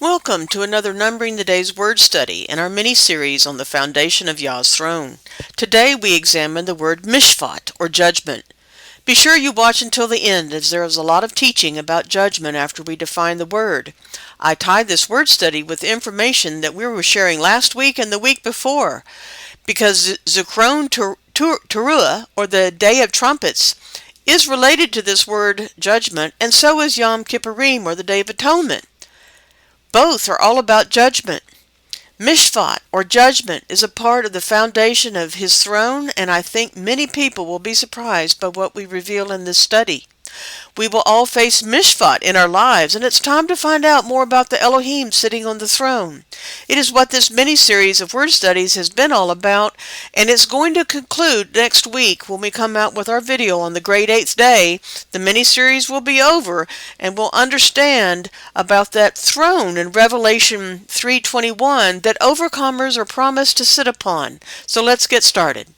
Welcome to another Numbering the Days word study in our mini-series on the foundation of Yah's throne. Today we examine the word mishpat, or judgment. Be sure you watch until the end, as there is a lot of teaching about judgment after we define the word. I tied this word study with information that we were sharing last week and the week before, because Zikron Teruah, or the Day of Trumpets, is related to this word judgment, and so is Yom Kippurim, or the Day of Atonement. Both are all about judgment. Mishpat, or judgment, is a part of the foundation of his throne, and I think many people will be surprised by what we reveal in this study. We will all face mishpat in our lives, and it's time to find out more about the Elohim sitting on the throne. It is what this mini-series of word studies has been all about, and it's going to conclude next week when we come out with our video on the great eighth day. The mini-series will be over, and we'll understand about that throne in Revelation 3:21 that overcomers are promised to sit upon. So let's get started.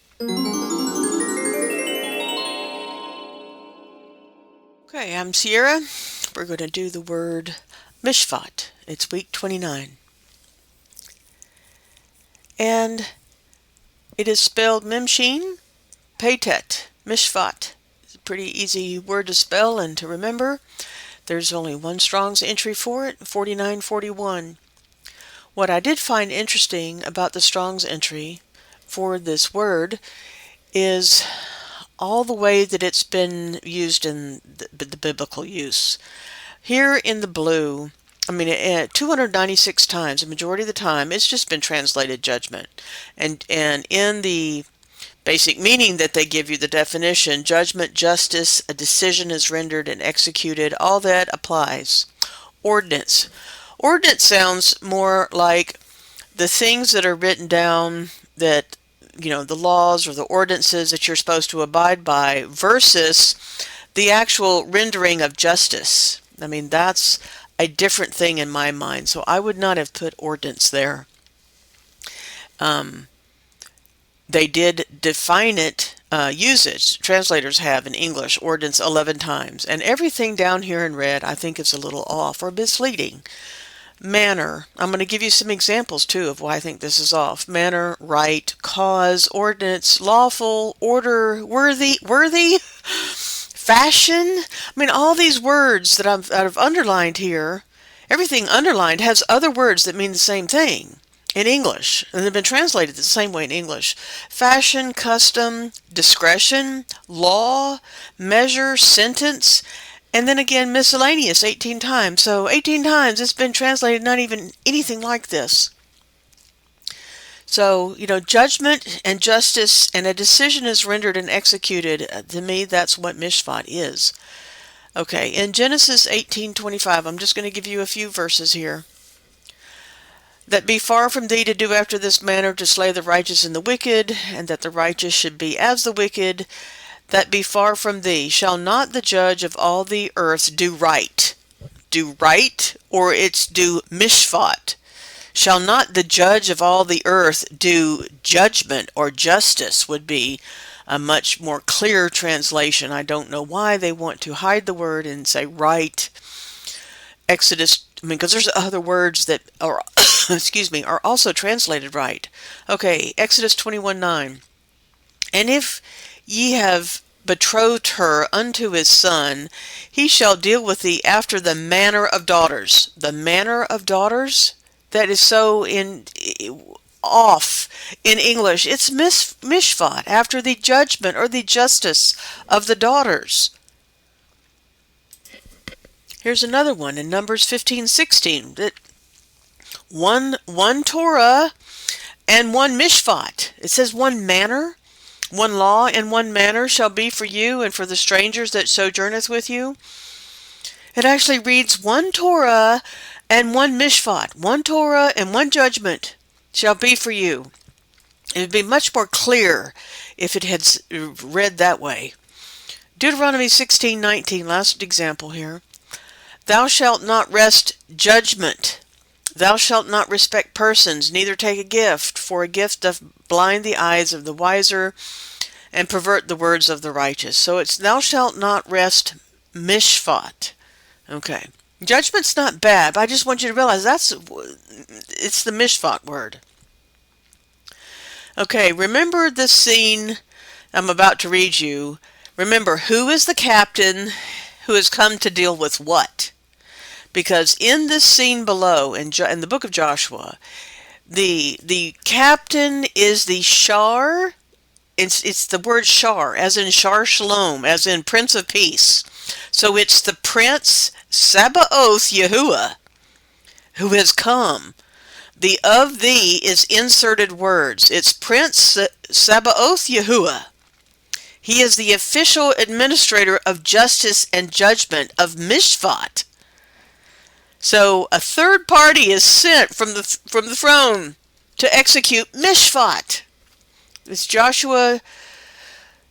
Okay, I'm Sierra. We're going to do the word mishpat. It's week 29. And it is spelled Memshin Paytet, mishpat. It's a pretty easy word to spell and to remember. There's only one Strong's entry for it, 4941. What I did find interesting about the Strong's entry for this word is all the way that it's been used in the biblical use. Here in the blue, 296 times, the majority of the time, it's just been translated judgment. And in the basic meaning that they give you, the definition, judgment, justice, a decision is rendered and executed, all that applies. Ordinance. Ordinance sounds more like the things that are written down that the laws or the ordinances that you're supposed to abide by versus the actual rendering of justice. That's a different thing in my mind, so I would not have put ordinance there. They did define it, usage. Translators have in English, ordinance 11 times, and everything down here in red I think is a little off or misleading. Manner. I'm going to give you some examples too of why I think this is off. Manner, right, cause, ordinance, lawful, order, worthy, fashion. All these words that I've underlined here, everything underlined has other words that mean the same thing in English, and they've been translated the same way in English. Fashion, custom, discretion, law, measure, sentence, and then again, miscellaneous 18 times. So 18 times it's been translated, not even anything like this. So, judgment and justice and a decision is rendered and executed. To me, that's what mishpat is. Okay, in Genesis 18:25, I'm just going to give you a few verses here. That be far from thee to do after this manner, to slay the righteous and the wicked, and that the righteous should be as the wicked. That be far from thee. Shall not the judge of all the earth do right? Do right, or it's do mishpat. Shall not the judge of all the earth do judgment, or justice would be a much more clear translation. I don't know why they want to hide the word and say right. Exodus, because there's other words that are, are also translated right. Okay, Exodus 21:9. And if ye have betrothed her unto his son, he shall deal with thee after the manner of daughters. The manner of daughters? That is so off in English. It's mishpat, after the judgment or the justice of the daughters. Here's another one in Numbers 15:16. That one Torah and one mishpat. It says one manner. One law and one manner shall be for you and for the strangers that sojourneth with you. It actually reads one Torah and one mishpat. One Torah and one judgment shall be for you. It would be much more clear if it had read that way. Deuteronomy 16:19, last example here. Thou shalt not wrest judgment. Thou shalt not respect persons, neither take a gift, for a gift doth blind the eyes of the wiser and pervert the words of the righteous. So it's thou shalt not wrest mishpat. Okay. Judgment's not bad, but I just want you to realize it's the mishpat word. Okay, remember this scene I'm about to read you. Remember, who is the captain who has come to deal with what? Because in this scene below, in the book of Joshua, the captain is the Shar. It's the word Shar, as in Shar Shalom, as in Prince of Peace. So it's the Prince Sabaoth Yahuwah who has come. The of thee is inserted words. It's Prince Sabaoth Yahuwah. He is the official administrator of justice and judgment of Mishpat. So a third party is sent from the throne to execute Mishpat. It's Joshua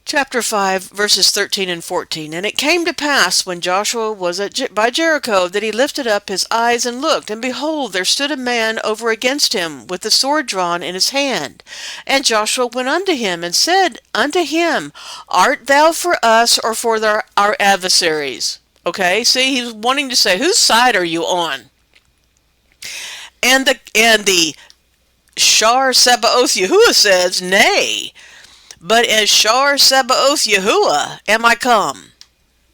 chapter 5, verses 13 and 14. And it came to pass, when Joshua was by Jericho, that he lifted up his eyes and looked, and behold, there stood a man over against him, with the sword drawn in his hand. And Joshua went unto him, and said unto him, Art thou for us, or for our adversaries? Okay, see, he's wanting to say, whose side are you on? And the Shar Sabaoth Yahuwah says, Nay, but as Shar Sabaoth Yahuwah am I come.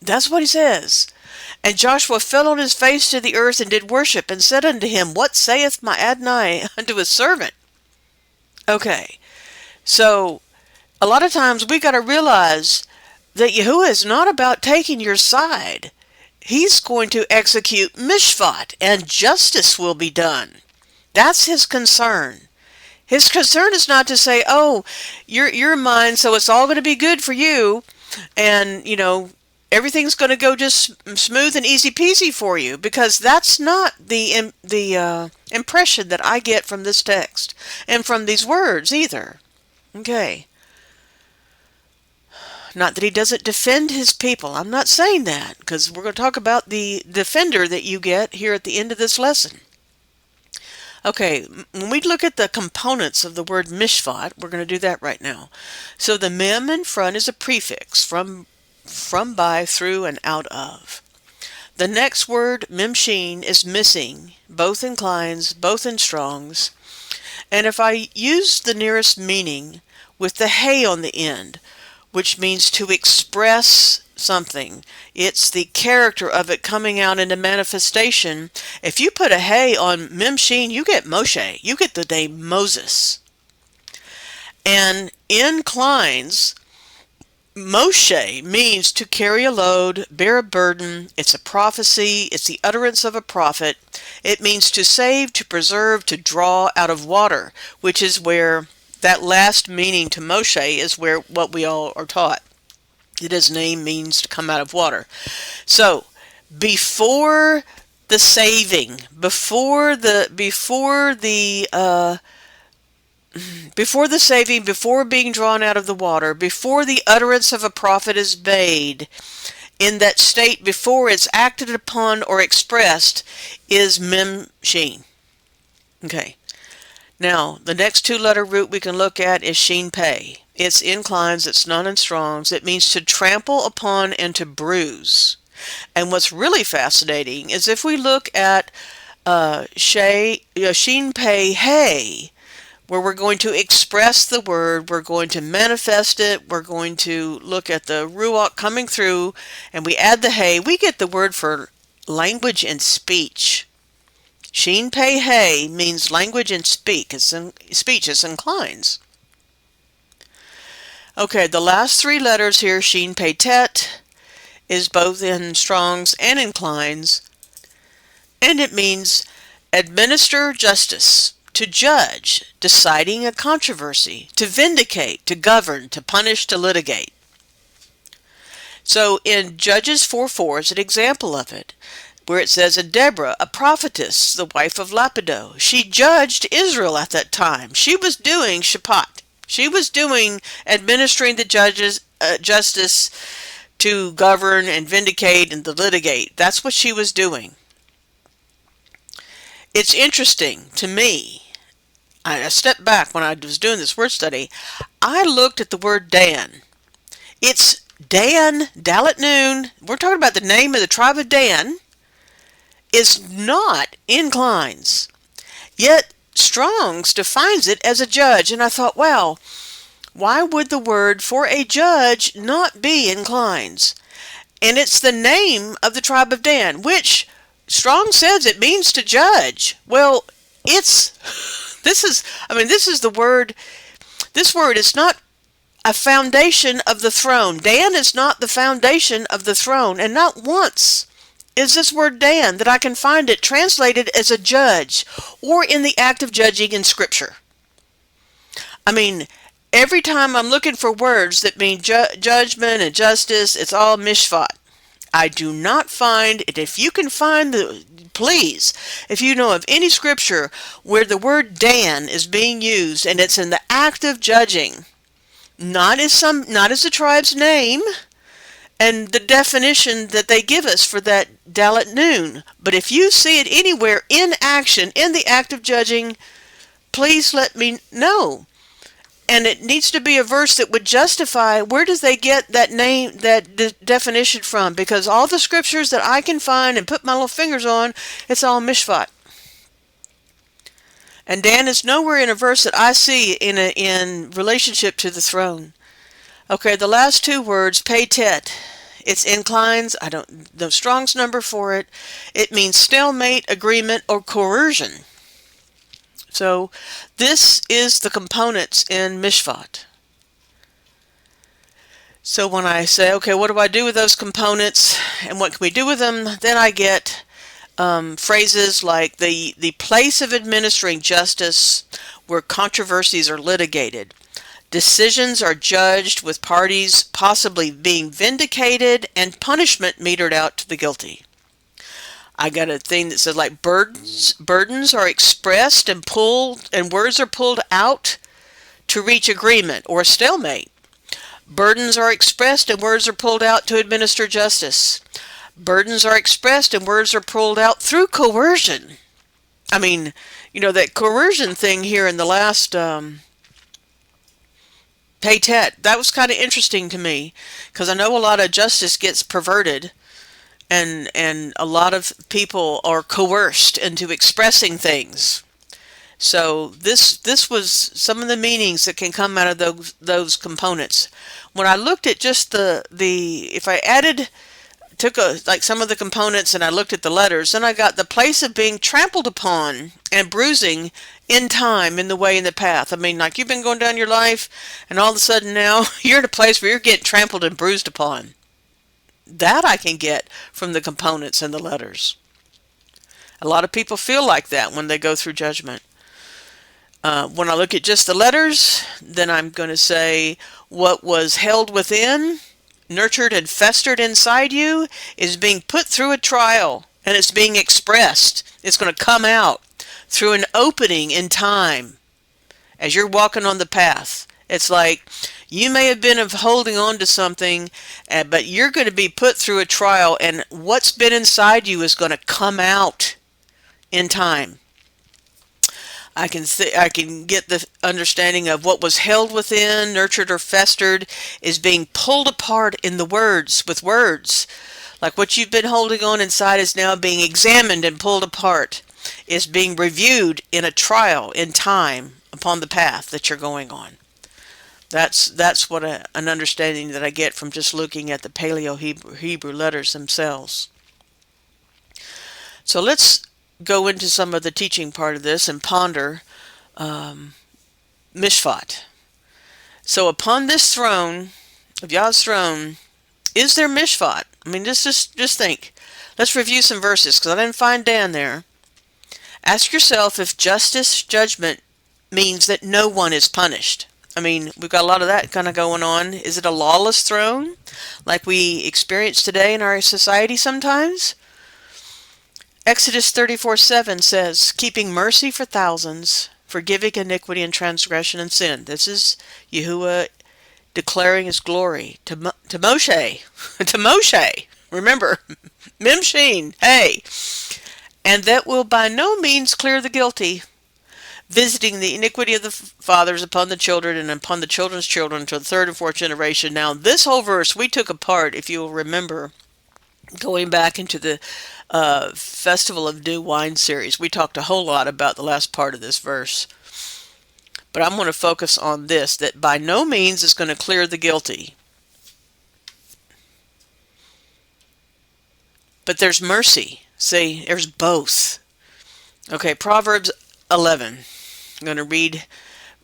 That's what he says. And Joshua fell on his face to the earth and did worship, and said unto him, What saith my Adonai unto his servant? Okay, so a lot of times we got to realize that Yahuwah is not about taking your side. He's going to execute mishpat, and justice will be done. That's his concern. His concern is not to say, oh, you're mine, so it's all going to be good for you, and, everything's going to go just smooth and easy peasy for you, because that's not the impression that I get from this text, and from these words either. Okay. Not that he doesn't defend his people. I'm not saying that, because we're going to talk about the defender that you get here at the end of this lesson. Okay, when we look at the components of the word mishpat, we're going to do that right now. So the mem in front is a prefix, from, by, through, and out of. The next word, memshin, is missing, both in Klein's, both in Strong's. And if I use the nearest meaning with the hey on the end, which means to express something, it's the character of it coming out into manifestation. If you put a hey on memshin, you get Moshe. You get the name Moses. And in Klein's, Moshe means to carry a load, bear a burden. It's a prophecy. It's the utterance of a prophet. It means to save, to preserve, to draw out of water, which is where that last meaning to Moshe is where what we all are taught. That his name means to come out of water. So, before the saving, before the saving, before being drawn out of the water, before the utterance of a prophet is made, in that state before it's acted upon or expressed, is memshin. Okay. Now, the next two-letter root we can look at is shin pei. It's in Klein's, it's not in Strong's. It means to trample upon and to bruise. And what's really fascinating is if we look at shin pei hey, where we're going to express the word, we're going to manifest it, we're going to look at the ruach coming through, and we add the hey, we get the word for language and speech. Shin pei hey means language and speech. It's in Klein's. Okay, the last three letters here, shin pei tet, is both in Strong's and in Klein's, and it means administer justice, to judge, deciding a controversy, to vindicate, to govern, to punish, to litigate. So in Judges 4:4 is an example of it, where it says, and Deborah, a prophetess, the wife of Lapido, she judged Israel at that time. She was doing Shaphat. She was doing administering the justice to govern and vindicate and to litigate. That's what she was doing. It's interesting to me. I stepped back when I was doing this word study. I looked at the word Dan. It's Dan, Dalet Nun. We're talking about the name of the tribe of Dan. is not inclines. Yet Strong's defines it as a judge. And I thought, wow, why would the word for a judge not be inclines? And it's the name of the tribe of Dan, which Strong says it means to judge. Well, this is the word. This word is not a foundation of the throne. Dan is not the foundation of the throne. And not once is this word Dan that I can find it translated as a judge or in the act of judging in Scripture. I mean, every time I'm looking for words that mean judgment and justice, it's all mishpat. I do not find it. If you can find please, if you know of any scripture where the word Dan is being used and it's in the act of judging, not as the tribe's name and the definition that they give us for that Dalet Nun, but if you see it anywhere in action, in the act of judging, please let me know. And it needs to be a verse that would justify where does they get that name, that definition from? Because all the scriptures that I can find and put my little fingers on, it's all mishpat. And Dan is nowhere in a verse that I see in relationship to the throne. Okay, the last two words, peitet. It's inclines. I don't know Strong's number for it. It means stalemate, agreement, or coercion. So this is the components in mishpat. So when I say, okay, what do I do with those components and what can we do with them? Then I get phrases like the place of administering justice where controversies are litigated. Decisions are judged with parties possibly being vindicated and punishment metered out to the guilty. I got a thing that says like burdens are expressed and pulled, and words are pulled out to reach agreement or a stalemate. Burdens are expressed and words are pulled out to administer justice. Burdens are expressed and words are pulled out through coercion. I mean, that coercion thing here in the last peitet, that was kind of interesting to me because I know a lot of justice gets perverted. And a lot of people are coerced into expressing things. So this was some of the meanings that can come out of those components. When I looked at just if I took some of the components and I looked at the letters, then I got the place of being trampled upon and bruising in time, in the way, in the path. I mean, like you've been going down your life and all of a sudden now you're in a place where you're getting trampled and bruised upon. That I can get from the components and the letters. A lot of people feel like that when they go through judgment. When I look at just the letters, then I'm going to say what was held within, nurtured and festered inside you is being put through a trial and it's being expressed. It's going to come out through an opening in time as you're walking on the path. It's like you may have been holding on to something, but you're going to be put through a trial, and what's been inside you is going to come out in time. I can get the understanding of what was held within, nurtured or festered, is being pulled apart in the words, with words. Like what you've been holding on inside is now being examined and pulled apart, is being reviewed in a trial in time upon the path that you're going on. That's what an understanding that I get from just looking at the Paleo Hebrew letters themselves. So let's go into some of the teaching part of this and ponder mishpat. So upon this throne, of Yah's throne, is there mishpat? I mean, just think. Let's review some verses because I didn't find Dan there. Ask yourself if judgment means that no one is punished. I mean, we've got a lot of that kind of going on. Is it a lawless throne like we experience today in our society sometimes? Exodus 34:7 says, keeping mercy for thousands, forgiving iniquity and transgression and sin. This is Yahuwah declaring his glory to Moshe. To Moshe. Remember, Mimshin, hey. And that will by no means clear the guilty, visiting the iniquity of the fathers upon the children and upon the children's children to the third and fourth generation. Now, this whole verse we took apart, if you'll remember, Going back into the Festival of New Wine series, we talked a whole lot about the last part of this verse. But I'm going to focus on this, that by no means is going to clear the guilty. But there's mercy. See, there's both. Okay, Proverbs 11. I'm going to read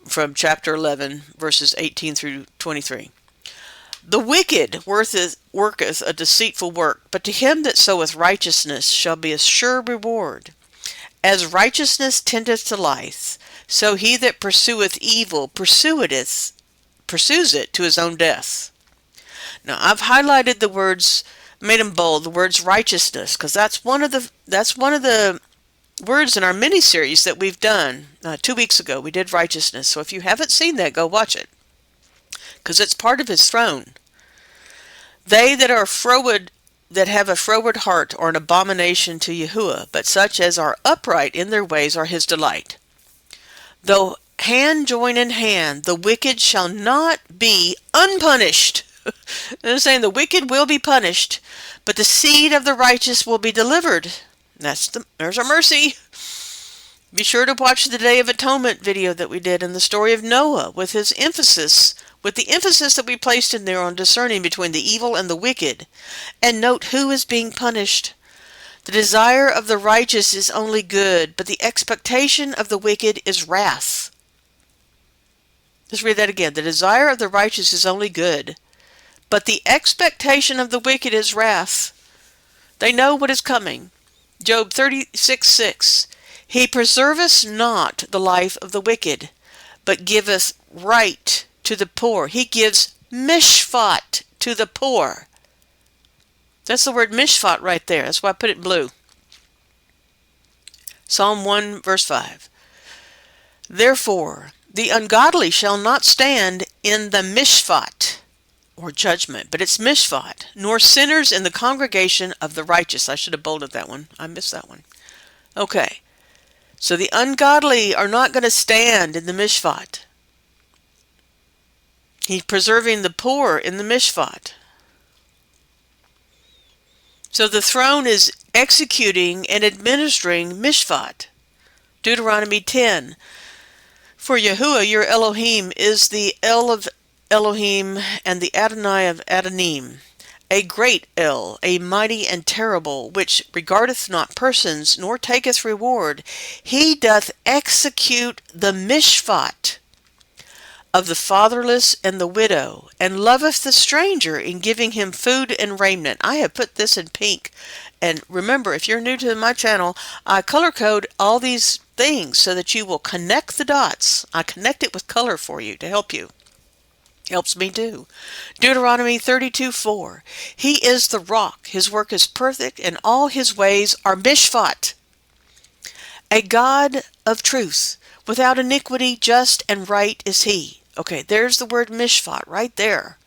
from chapter 11, verses 18 through 23. The wicked worketh a deceitful work, but to him that soweth righteousness shall be a sure reward. As righteousness tendeth to life, so he that pursueth evil pursues it to his own death. Now I've highlighted the words, made them bold, the words righteousness, because that's one of the words in our mini-series that we've done. 2 weeks ago we did righteousness, so if you haven't seen that, go watch it, because it's part of his throne. They that are froward, that have a froward heart, are an abomination to Yahuwah, but such as are upright in their ways are his delight. Though hand join in hand, the wicked shall not be unpunished. They're saying the wicked will be punished, but the seed of the righteous will be delivered. There's our mercy. Be sure to watch the Day of Atonement video that we did in the story of Noah, with the emphasis that we placed in there on discerning between the evil and the wicked. And note who is being punished. The desire of the righteous is only good, but the expectation of the wicked is wrath. Let's read that again. The desire of the righteous is only good, but the expectation of the wicked is wrath. They know what is coming. Job 36:6. He preserveth not the life of the wicked, but giveth right to the poor. He gives mishpat to the poor. That's the word mishpat right there. That's why I put it in blue. Psalm 1 verse 5. Therefore, the ungodly shall not stand in the mishpat, or judgment, but it's mishpat, nor sinners in the congregation of the righteous. I should have bolded that one. I missed that one. Okay. So the ungodly are not going to stand in the mishpat. He's preserving the poor in the mishpat. So the throne is executing and administering mishpat. Deuteronomy 10. For Yahuwah your Elohim is the El of Elohim and the Adonai of Adonim, a great El, a mighty and terrible, which regardeth not persons, nor taketh reward. He doth execute the mishpat of the fatherless and the widow, and loveth the stranger in giving him food and raiment. I have put this in pink. And remember, if you're new to my channel, I color code all these things so that you will connect the dots. I connect it with color for you to help you. Helps me too. Deuteronomy 32:4. He is the rock. His work is perfect, and all his ways are mishpat. A God of truth. Without iniquity, just and right is he. Okay, there's the word mishpat right there.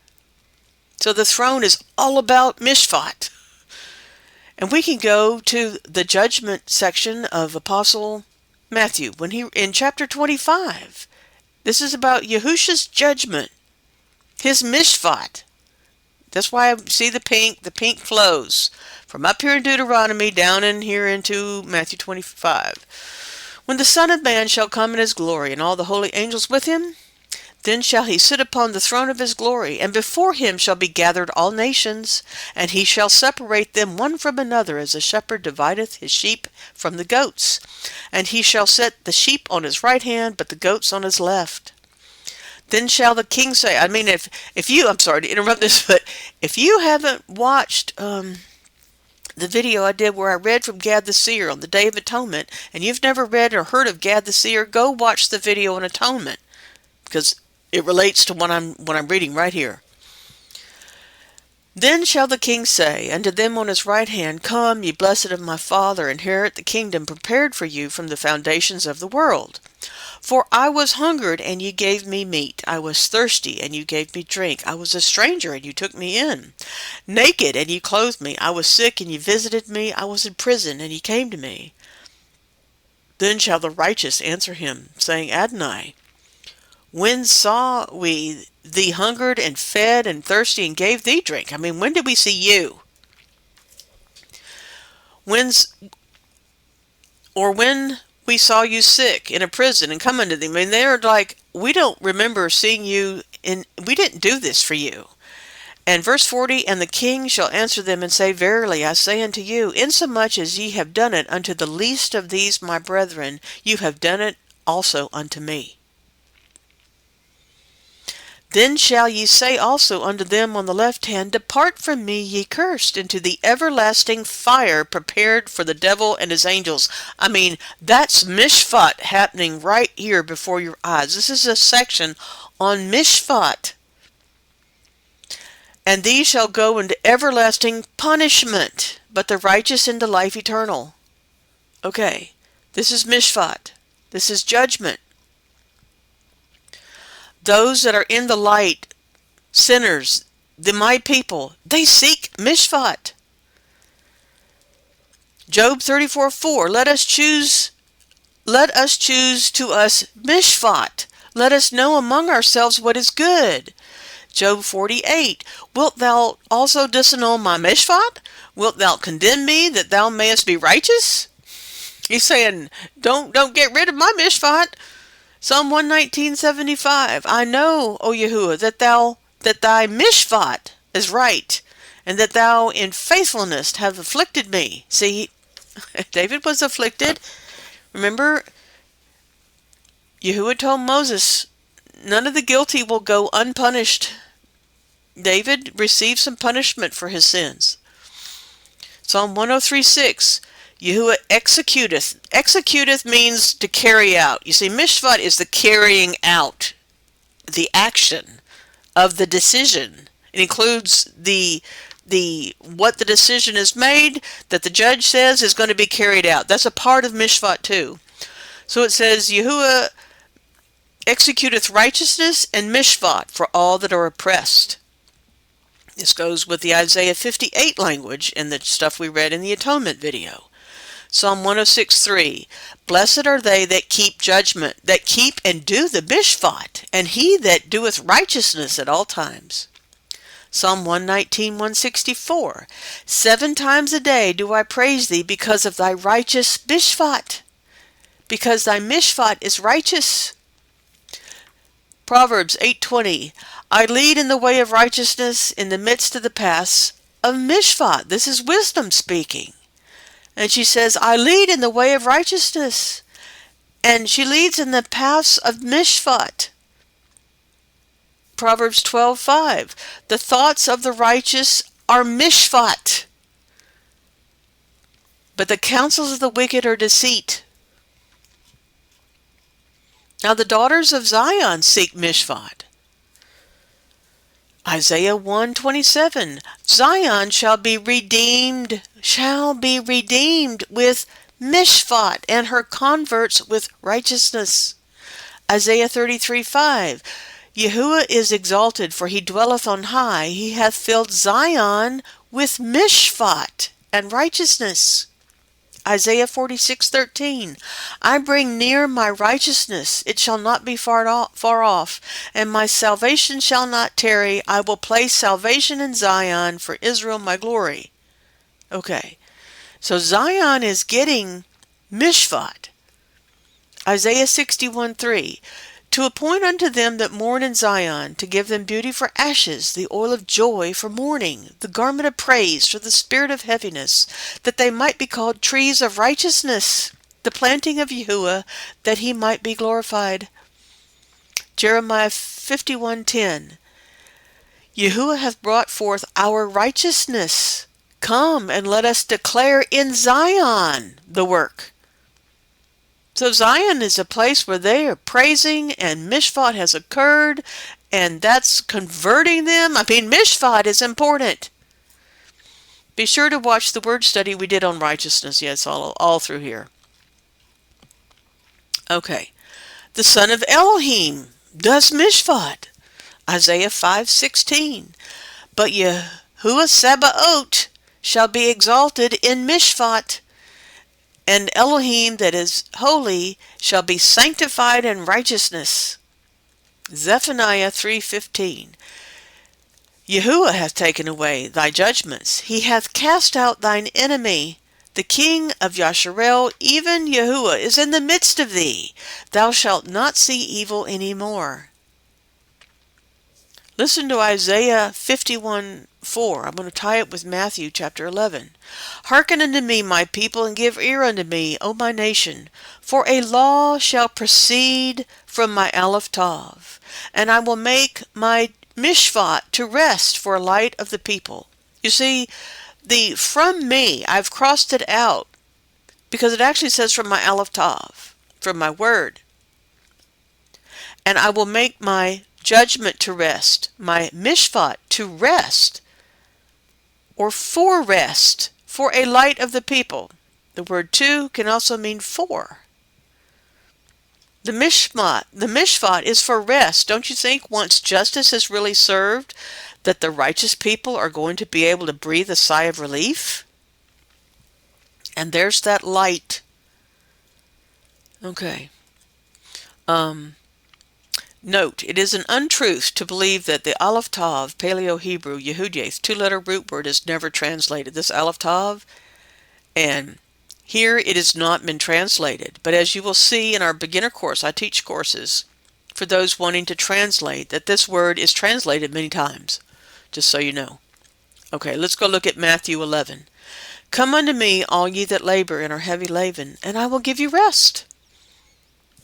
So the throne is all about mishpat. And we can go to the judgment section of Apostle Matthew when he in chapter 25. This is about Yahushua's judgment. His mishpat. That's why I see the pink. The pink flows from up here in Deuteronomy down in here into Matthew 25. When the Son of Man shall come in his glory, and all the holy angels with him, then shall he sit upon the throne of his glory, and before him shall be gathered all nations, and he shall separate them one from another, as a shepherd divideth his sheep from the goats. And he shall set the sheep on his right hand, but the goats on his left. Then shall the king say, if you, I'm sorry to interrupt this, but if you haven't watched the video I did where I read from Gad the Seer on the Day of Atonement, and you've never read or heard of Gad the Seer, go watch the video on atonement, because it relates to what I'm reading right here. Then shall the king say unto them on his right hand, Come, ye blessed of my Father, inherit the kingdom prepared for you from the foundations of the world. For I was hungered, and ye gave me meat. I was thirsty, and you gave me drink. I was a stranger, and you took me in. Naked, and ye clothed me. I was sick, and ye visited me. I was in prison, and ye came to me. Then shall the righteous answer him, saying, Adonai, when saw we thee hungered and fed and thirsty and gave thee drink? When did we see you? When's or when we saw you sick in a prison and come unto thee. I mean, they're like, we don't remember seeing you we didn't do this for you. And verse 40, and the king shall answer them and say, verily I say unto you, insomuch as ye have done it unto the least of these my brethren, you have done it also unto me. Then shall ye say also unto them on the left hand, depart from me, ye cursed, into the everlasting fire prepared for the devil and his angels. I mean, that's mishpat happening right here before your eyes. This is a section on mishpat. And these shall go into everlasting punishment, but the righteous into life eternal. Okay, this is mishpat. This is judgment. Those that are in the light, sinners, my people, they seek mishpat. Job 34:4, let us choose to us mishpat. Let us know among ourselves what is good. Job 48, wilt thou also disannul my mishpat? Wilt thou condemn me that thou mayest be righteous? He's saying, don't get rid of my mishpat. Psalm 119:75, I know, O Yahuwah, that thy mishpat is right, and that thou in faithfulness have afflicted me. See, David was afflicted. Remember, Yahuwah told Moses, none of the guilty will go unpunished. David received some punishment for his sins. Psalm 103:6, Yahuwah executeth. Executeth means to carry out. You see, mishpat is the carrying out, the action of the decision. It includes what the decision is made that the judge says is going to be carried out. That's a part of mishpat too. So it says, Yahuwah executeth righteousness and mishpat for all that are oppressed. This goes with the Isaiah 58 language and the stuff we read in the atonement video. Psalm 106:3, blessed are they that keep judgment, that keep and do the mishpat, and he that doeth righteousness at all times. Psalm 119:164, 7 times a day do I praise thee because of thy righteous mishpat, because thy mishpat is righteous. Proverbs 8:20, I lead in the way of righteousness in the midst of the paths of mishpat. This is wisdom speaking. And she says, I lead in the way of righteousness. And she leads in the paths of mishpat. Proverbs 12:5, the thoughts of the righteous are mishpat, but the counsels of the wicked are deceit. Now the daughters of Zion seek mishpat. Isaiah 1:27, Zion shall be redeemed with mishpat, and her converts with righteousness. Isaiah 33:5, Yahuwah is exalted, for he dwelleth on high. He hath filled Zion with mishpat and righteousness. Isaiah 46:13, I bring near my righteousness, it shall not be far off, and my salvation shall not tarry. I will place salvation in Zion, for Israel my glory. Okay, so Zion is getting mishpat. Isaiah 61:3, to appoint unto them that mourn in Zion, to give them beauty for ashes, the oil of joy for mourning, the garment of praise for the spirit of heaviness, that they might be called trees of righteousness, the planting of Yahuwah, that he might be glorified. Jeremiah 51:10, Yahuwah hath brought forth our righteousness. Come and let us declare in Zion the work. So Zion is a place where they are praising, and mishpat has occurred, and that's converting them. I mean, mishpat is important. Be sure to watch the word study we did on righteousness. Yes, all through here. Okay. The son of Elohim does mishpat. Isaiah 5:16. But Yahuwah Sabaoth shall be exalted in mishpat, and Elohim that is holy shall be sanctified in righteousness. Zephaniah 3:15. Yahuwah hath taken away thy judgments. He hath cast out thine enemy, The king of Yasharel, even Yahuwah, is in the midst of thee. Thou shalt not see evil any more. Listen to Isaiah 51:4. I'm going to tie it with Matthew chapter 11. Hearken unto me, my people, and give ear unto me, O my nation. For a law shall proceed from my Aleph Tav, and I will make my Mishvat to rest for a light of the people. You see, the from me, I've crossed it out, because it actually says from my Aleph Tav, from my word. And I will make my judgment to rest, my mishpat to rest, or for rest, for a light of the people. The word to can also mean for. The mishpat is for rest. Don't you think once justice is really served, that the righteous people are going to be able to breathe a sigh of relief? And there's that light. Okay. Note, it is an untruth to believe that the Aleph Tav, Paleo Hebrew, YahudYath, two-letter root word is never translated. This Aleph Tav, and here it has not been translated. But as you will see in our beginner course, I teach courses for those wanting to translate, that this word is translated many times, just so you know. Okay, let's go look at Matthew 11. Come unto me, all ye that labor and are heavy laden, and I will give you rest.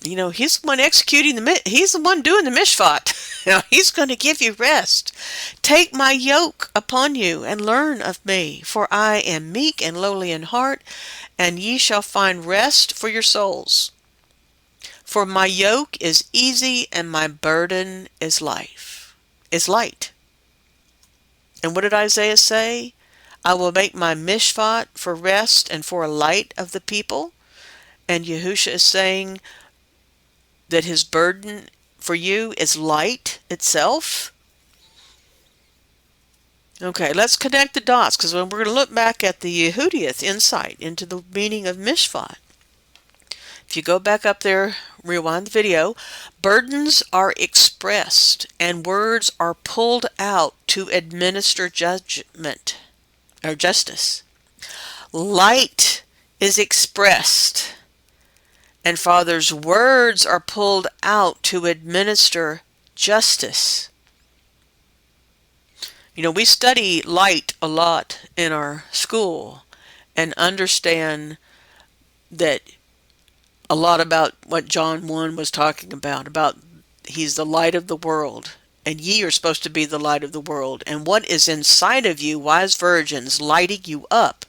You know, he's the one he's the one doing the mishpat. He's going to give you rest. Take my yoke upon you and learn of me, for I am meek and lowly in heart, and ye shall find rest for your souls. For my yoke is easy and my burden is light. And what did Isaiah say? I will make my mishpat for rest and for a light of the people. And Yahusha is saying that his burden for you is light itself. Okay, let's connect the dots, because we're going to look back at the YahudYath insight into the meaning of mishpat. If you go back up there, rewind the video, burdens are expressed and words are pulled out to administer judgment or justice. Light is expressed, and Father's words are pulled out to administer justice. You know, we study light a lot in our school and understand that a lot about what John 1 was talking about he's the light of the world, and ye are supposed to be the light of the world. And what is inside of you, wise virgins, lighting you up,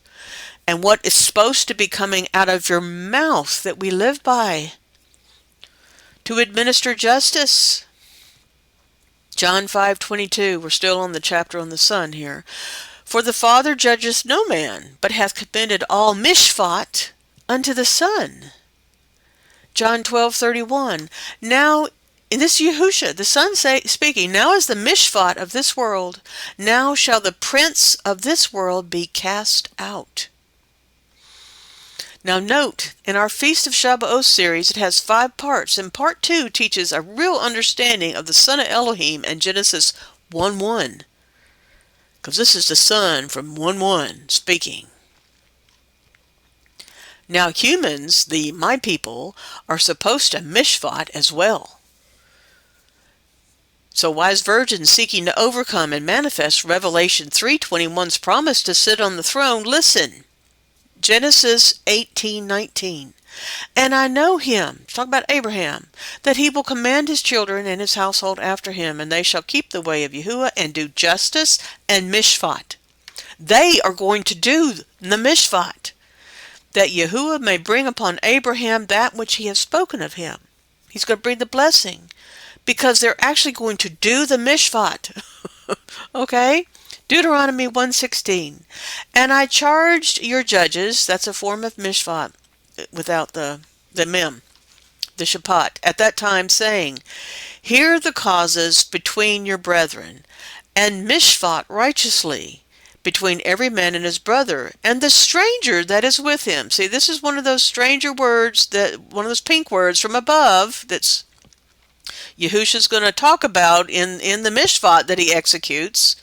and what is supposed to be coming out of your mouth that we live by to administer justice. John 5:22, we're still on the chapter on the Son here. For the Father judgeth no man, but hath commended all mishpat unto the Son. John 12:31, now in this Yahusha, the Son speaking, now is the mishpat of this world, now shall the prince of this world be cast out. Now note, in our Feast of Shabbos series, it has 5 parts, and part 2 teaches a real understanding of the Son of Elohim and Genesis 1:1. Because this is the Son from 1:1 speaking. Now humans, my people, are supposed to mishpat as well. So wise virgins seeking to overcome and manifest Revelation 3:21's promise to sit on the throne, listen. Genesis 18:19. And I know him, talk about Abraham, that he will command his children and his household after him, and they shall keep the way of Yahuwah and do justice and mishpat. They are going to do the mishpat, that Yahuwah may bring upon Abraham that which he has spoken of him. He's going to bring the blessing, because they're actually going to do the mishpat. Okay? Deuteronomy 1:16. And I charged your judges, that's a form of mishpat, without the mem, the shapat, at that time, saying, hear the causes between your brethren, and mishpat righteously between every man and his brother, and the stranger that is with him. See, this is one of those stranger words, one of those pink words from above, that's Yahusha's going to talk about in the mishpat that he executes.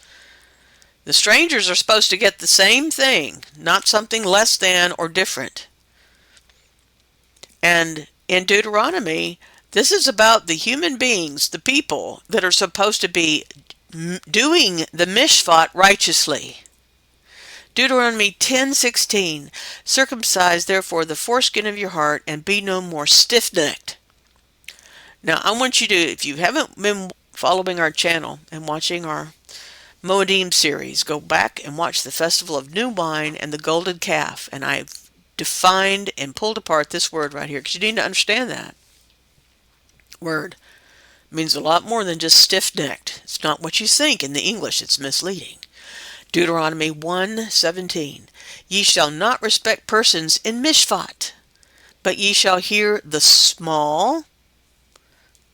The strangers are supposed to get the same thing, not something less than or different. And in Deuteronomy, this is about the human beings, the people that are supposed to be doing the mishpat righteously. Deuteronomy 10:16, circumcise therefore the foreskin of your heart and be no more stiff-necked. Now I want you to, if you haven't been following our channel and watching our Moedim series, go back and watch the Festival of New Wine and the Golden Calf, and I've defined and pulled apart this word right here, because you need to understand that word. It means a lot more than just stiff-necked. It's not what you think in the English. It's misleading. Deuteronomy 1:17, ye shall not respect persons in mishpat, but ye shall hear the small,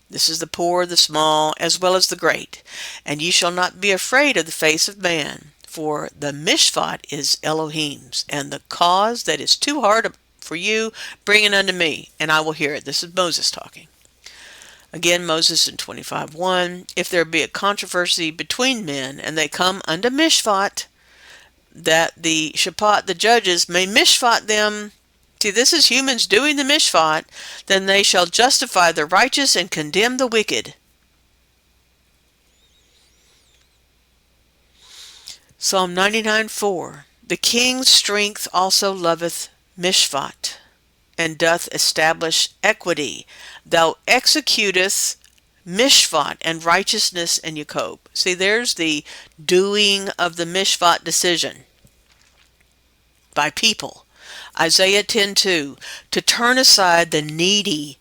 this is the poor, the small, as well as the great, and ye shall not be afraid of the face of man, for the mishpat is Elohim's, and the cause that is too hard for you, bring it unto me, and I will hear it. This is Moses talking. Again, Moses in 25:1, if there be a controversy between men, and they come unto mishpat, that the shaphat, the judges, may mishpat them. See, this is humans doing the mishpat, then they shall justify the righteous and condemn the wicked. Psalm 99:4, the king's strength also loveth mishpat, and doth establish equity. Thou executest mishpat and righteousness and Jacob. See, there's the doing of the mishpat decision by people. Isaiah 10:2, to turn aside the needy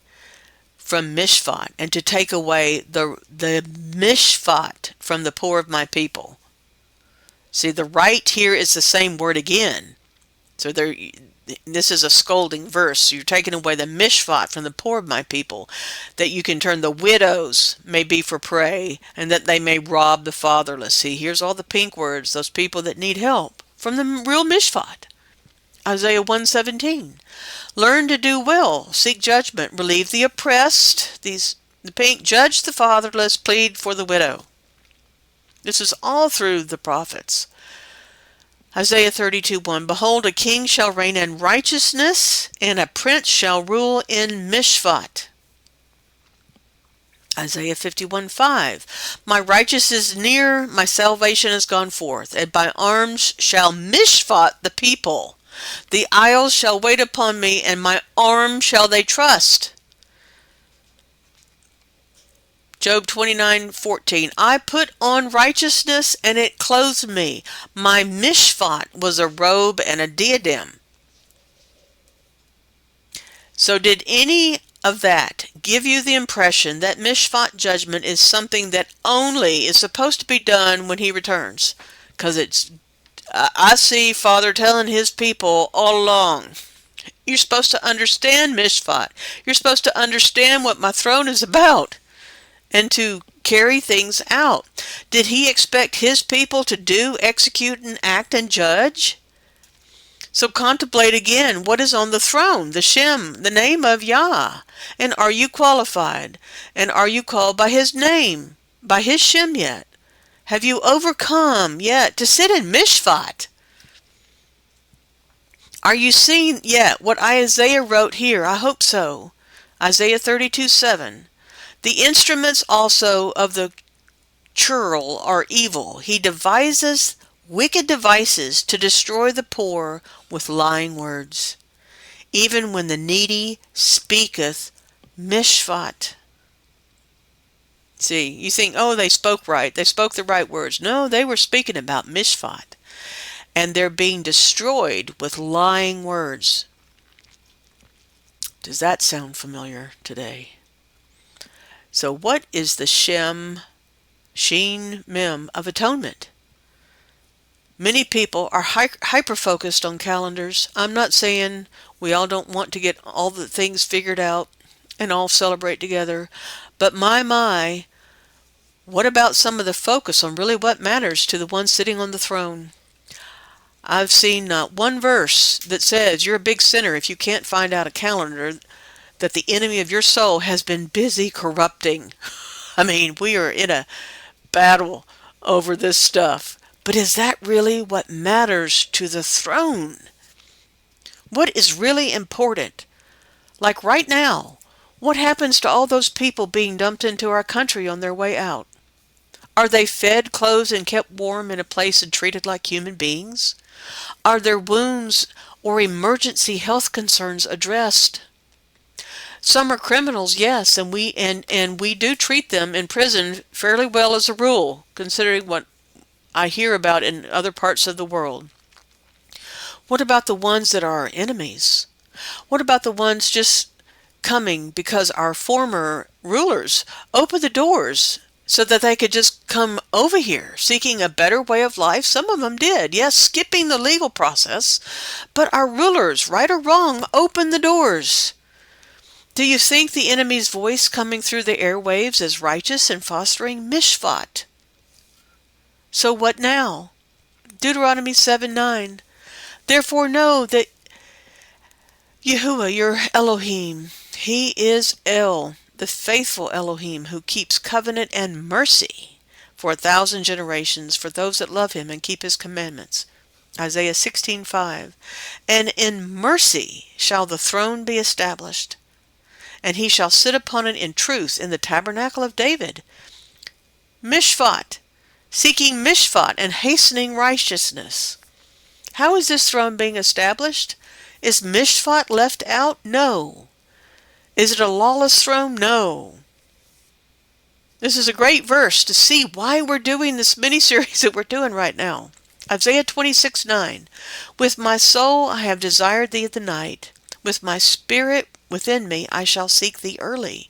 from mishpat and to take away the mishpat from the poor of my people. See, the right here is the same word again. So this is a scolding verse. You're taking away the mishpat from the poor of my people, that you can turn the widows may be for prey, and that they may rob the fatherless. See, here's all the pink words, those people that need help from the real mishpat. Isaiah 1:17, learn to do well, seek judgment, relieve the oppressed, the pink, judge the fatherless, plead for the widow. This is all through the prophets. Isaiah 32:1, behold, a king shall reign in righteousness, and a prince shall rule in mishpat. Isaiah 51:5, my righteousness is near, my salvation has gone forth, and my arms shall mishpat the people. The isles shall wait upon me, and my arm shall they trust. Job 29:14, I put on righteousness, and it clothed me. My mishpat was a robe and a diadem. So did any of that give you the impression that mishpat judgment is something that only is supposed to be done when he returns? Because I see Father telling his people all along, you're supposed to understand mishpat. You're supposed to understand what my throne is about, and to carry things out. Did he expect his people to do, execute, and act and judge? So contemplate again what is on the throne, the Shem, the name of Yah. And are you qualified? And are you called by his name, by his Shem yet? Have you overcome yet to sit in mishpat? Are you seeing yet what Isaiah wrote here? I hope so. Isaiah 32:7. The instruments also of the churl are evil. He devises wicked devices to destroy the poor with lying words. Even when the needy speaketh mishpat. See, you think, oh, they spoke right. They spoke the right words. No, they were speaking about mishpat. And they're being destroyed with lying words. Does that sound familiar today? So what is the Shem, Sheen, Mem of atonement? Many people are hyper-focused on calendars. I'm not saying we all don't want to get all the things figured out and all celebrate together. But my, what about some of the focus on really what matters to the one sitting on the throne? I've seen not one verse that says you're a big sinner if you can't find out a calendar that the enemy of your soul has been busy corrupting. I mean, we are in a battle over this stuff. But is that really what matters to the throne? What is really important? Like right now, what happens to all those people being dumped into our country on their way out? Are they fed, clothed, and kept warm in a place and treated like human beings? Are their wounds or emergency health concerns addressed? Some are criminals, yes, and we do treat them in prison fairly well as a rule, considering what I hear about in other parts of the world. What about the ones that are our enemies? What about the ones just coming because our former rulers opened the doors so that they could just come over here seeking a better way of life? Some of them did, yes, skipping the legal process, but our rulers, right or wrong, opened the doors. Do you think the enemy's voice coming through the airwaves is righteous and fostering mishpat? So what now? Deuteronomy 7:9. Therefore know that Yahuwah, your Elohim, he is El, the faithful Elohim, who keeps covenant and mercy for 1,000 generations for those that love him and keep his commandments. Isaiah 16:5. And in mercy shall the throne be established, and he shall sit upon it in truth in the tabernacle of David. Mishpat, seeking mishpat and hastening righteousness. How is this throne being established? Is mishpat left out? No. Is it a lawless throne? No. This is a great verse to see why we're doing this mini-series that we're doing right now. Isaiah 26:9. With my soul I have desired thee at the night. With my spirit within me I shall seek thee early.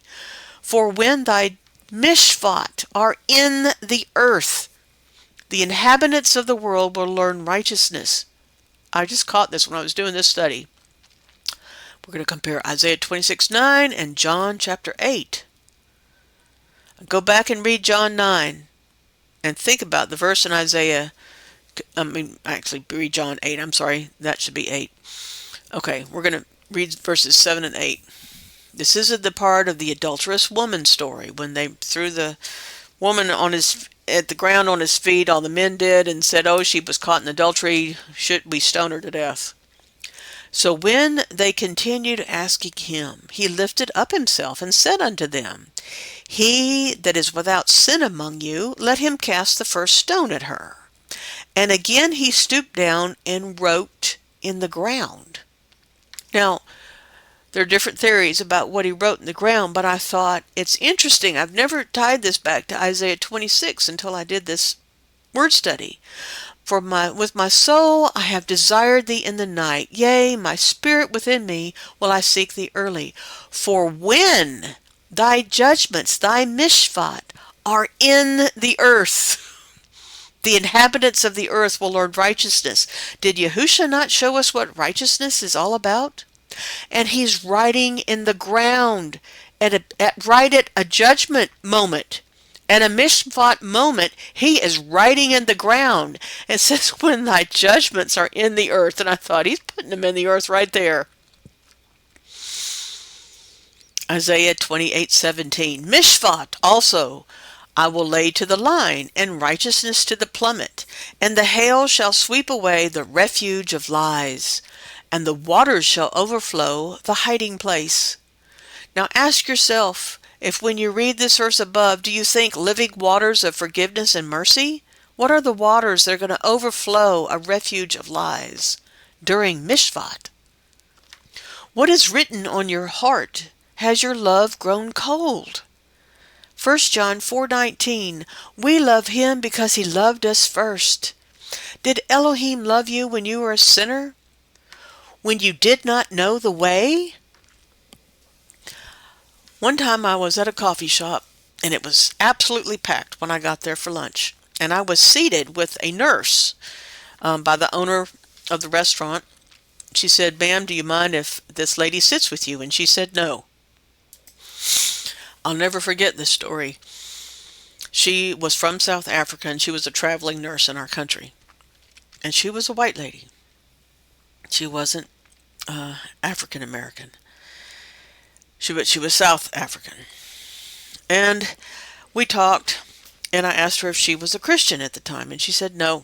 For when thy mishpat are in the earth, the inhabitants of the world will learn righteousness. I just caught this when I was doing this study. We're going to compare Isaiah 26:9 and John chapter 8. Go back and read John 9 and think about the verse in Isaiah. Actually, read John 8. I'm sorry, that should be 8. Okay, we're going to read verses 7 and 8. This is the part of the adulterous woman story when they threw the woman at the ground on his feet, all the men did, and said, oh, she was caught in adultery, should we stone her to death? So when they continued asking him, he lifted up himself and said unto them, he that is without sin among you, let him cast the first stone at her. And again he stooped down and wrote in the ground. Now, there are different theories about what he wrote in the ground, but I thought it's interesting. I've never tied this back to Isaiah 26 until I did this word study. With my soul I have desired thee in the night. Yea, my spirit within me will I seek thee early. For when thy judgments, thy mishpat, are in the earth, the inhabitants of the earth will learn righteousness. Did Yahusha not show us what righteousness is all about? And he's writing in the ground right at a judgment moment. At a mishpat moment, he is writing in the ground. It says, when thy judgments are in the earth. And I thought, he's putting them in the earth right there. Isaiah 28:17. Mishpat also I will lay to the line, and righteousness to the plummet. And the hail shall sweep away the refuge of lies, and the waters shall overflow the hiding place. Now ask yourself, if when you read this verse above, do you think living waters of forgiveness and mercy? What are the waters that are going to overflow a refuge of lies during Mishpat? What is written on your heart? Has your love grown cold? 1 John 4:19, we love him because he loved us first. Did Elohim love you when you were a sinner? When you did not know the way? One time I was at a coffee shop, and it was absolutely packed when I got there for lunch. And I was seated with a nurse by the owner of the restaurant. She said, ma'am, do you mind if this lady sits with you? And she said no. I'll never forget this story. She was from South Africa, and she was a traveling nurse in our country. And she was a white lady. She wasn't African American. She was South African. And we talked, and I asked her if she was a Christian at the time, and she said no.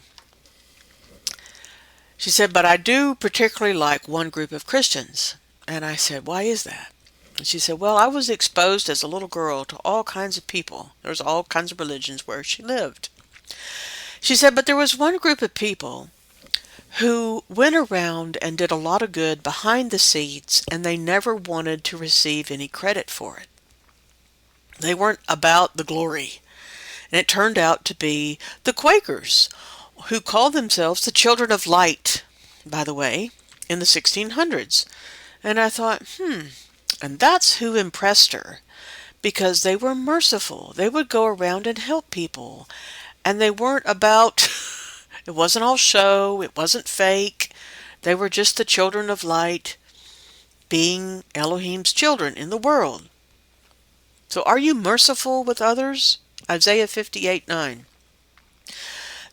She said, but I do particularly like one group of Christians. And I said, why is that? And she said, well, I was exposed as a little girl to all kinds of people. There was all kinds of religions where she lived. She said, but there was one group of people who went around and did a lot of good behind the scenes, and they never wanted to receive any credit for it. They weren't about the glory. And it turned out to be the Quakers, who called themselves the Children of Light, by the way, in the 1600s. And I thought, and that's who impressed her, because they were merciful. They would go around and help people, and they weren't about, it wasn't all show, it wasn't fake. They were just the children of light, being Elohim's children in the world. So are you merciful with others? Isaiah 58:9.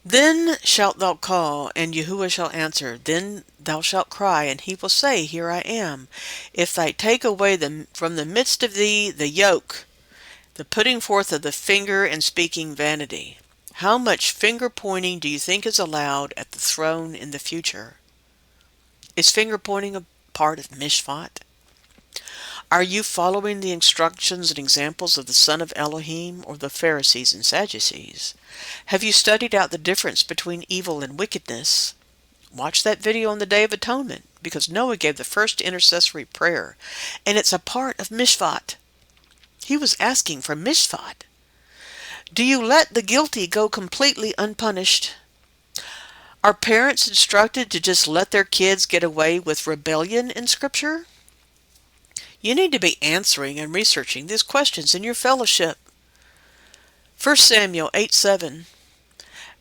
Then shalt thou call, and Yahuwah shall answer. Then thou shalt cry, and he will say, Here I am. If thou take away from the midst of thee the yoke, the putting forth of the finger and speaking vanity. How much finger pointing do you think is allowed at the throne in the future? Is finger pointing a part of Mishpat? Are you following the instructions and examples of the Son of Elohim or the Pharisees and Sadducees? Have you studied out the difference between evil and wickedness? Watch that video on the Day of Atonement, because Noah gave the first intercessory prayer, and it's a part of Mishpat. He was asking for Mishpat. Do you let the guilty go completely unpunished? Are parents instructed to just let their kids get away with rebellion in Scripture? You need to be answering and researching these questions in your fellowship. 1 Samuel 8:7.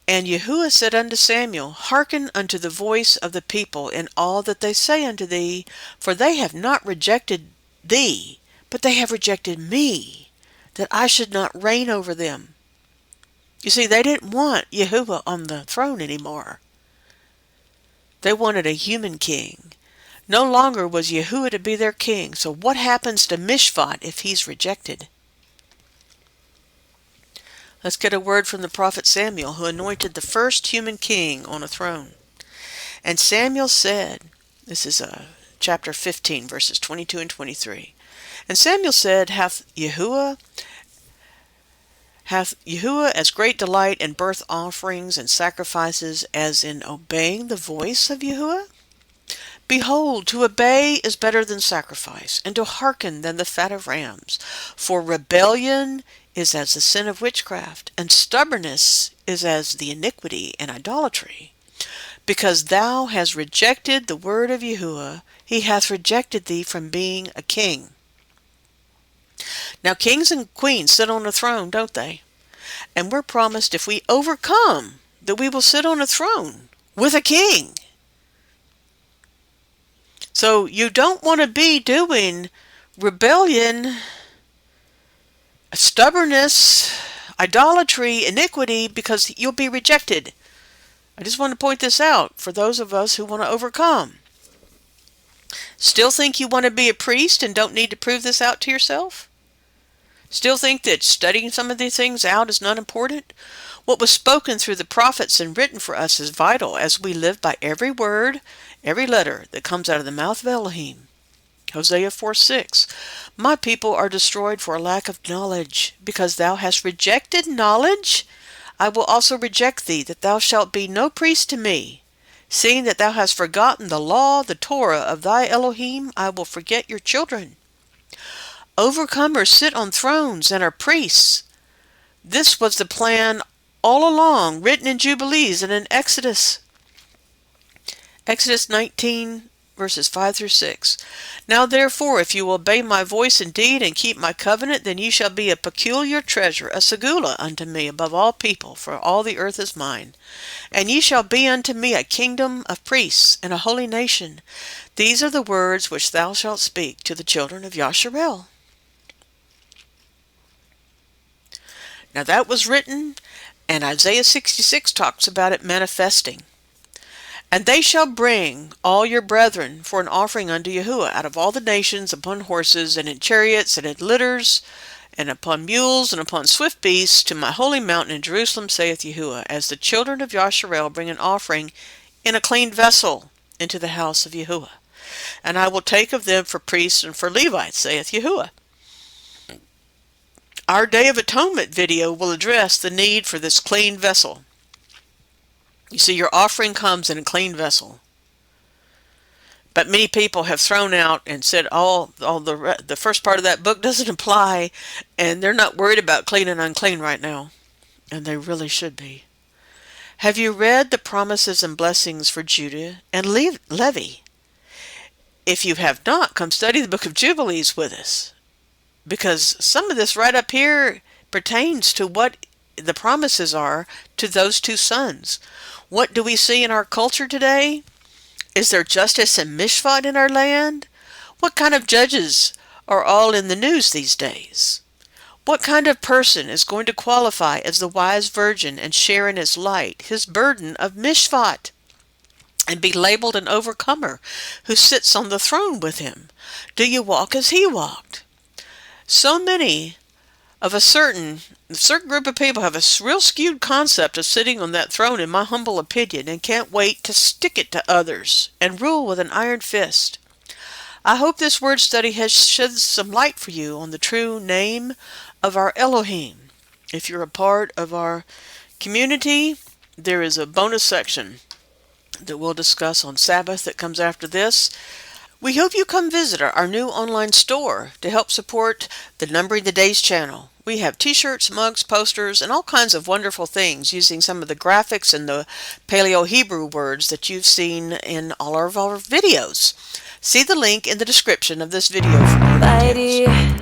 And Yahuwah said unto Samuel, Hearken unto the voice of the people in all that they say unto thee, for they have not rejected thee, but they have rejected me, that I should not reign over them. You see, they didn't want Yahuwah on the throne anymore. They wanted a human king. No longer was Yahuwah to be their king. So what happens to Mishpat if he's rejected? Let's get a word from the prophet Samuel, who anointed the first human king on a throne. And Samuel said, this is chapter 15, verses 22 and 23. And Samuel said, Hath Yahuwah as great delight in burnt offerings and sacrifices as in obeying the voice of Yahuwah? Behold, to obey is better than sacrifice, and to hearken than the fat of rams. For rebellion is as the sin of witchcraft, and stubbornness is as the iniquity and idolatry. Because thou hast rejected the word of Yahuwah, he hath rejected thee from being a king. Now kings and queens sit on a throne, don't they? And we're promised if we overcome, that we will sit on a throne with a king. So you don't want to be doing rebellion, stubbornness, idolatry, iniquity, because you'll be rejected. I just want to point this out for those of us who want to overcome. Still think you want to be a priest and don't need to prove this out to yourself? Still think that studying some of these things out is not important? What was spoken through the prophets and written for us is vital as we live by every word, every letter that comes out of the mouth of Elohim. Hosea 4:6. My people are destroyed for a lack of knowledge. Because thou hast rejected knowledge, I will also reject thee, that thou shalt be no priest to me. Seeing that thou hast forgotten the law, the Torah of thy Elohim, I will forget your children. Overcomers sit on thrones and are priests. This was the plan all along, written in Jubilees and in Exodus. Exodus 19, verses 5 through 6. Now therefore, if you obey my voice indeed and keep my covenant, then ye shall be a peculiar treasure, a segula unto me above all people, for all the earth is mine. And ye shall be unto me a kingdom of priests and a holy nation. These are the words which thou shalt speak to the children of Yasharel. Now that was written, and Isaiah 66 talks about it manifesting. And they shall bring all your brethren for an offering unto Yahuwah out of all the nations upon horses and in chariots and in litters and upon mules and upon swift beasts to my holy mountain in Jerusalem, saith Yahuwah, as the children of Yasharel bring an offering in a clean vessel into the house of Yahuwah. And I will take of them for priests and for Levites, saith Yahuwah. Our Day of Atonement video will address the need for this clean vessel. You see, your offering comes in a clean vessel. But many people have thrown out and said, the first part of that book doesn't apply, and they're not worried about clean and unclean right now. And they really should be. Have you read the promises and blessings for Judah and Levi? If you have not, come study the book of Jubilees with us. Because some of this right up here pertains to what the promises are to those two sons. What do we see in our culture today? Is there justice and mishpat in our land? What kind of judges are all in the news these days? What kind of person is going to qualify as the wise virgin and share in his light, his burden of mishpat, and be labeled an overcomer who sits on the throne with him? Do you walk as he walked? So many of a certain group of people have a real skewed concept of sitting on that throne, in my humble opinion, and can't wait to stick it to others and rule with an iron fist. I hope this word study has shed some light for you on the true name of our Elohim. If you're a part of our community, there is a bonus section that we'll discuss on Sabbath that comes after this. We hope you come visit our new online store to help support the Numbering the Days channel. We have t-shirts, mugs, posters, and all kinds of wonderful things using some of the graphics and the Paleo Hebrew words that you've seen in all of our videos. See the link in the description of this video for more details.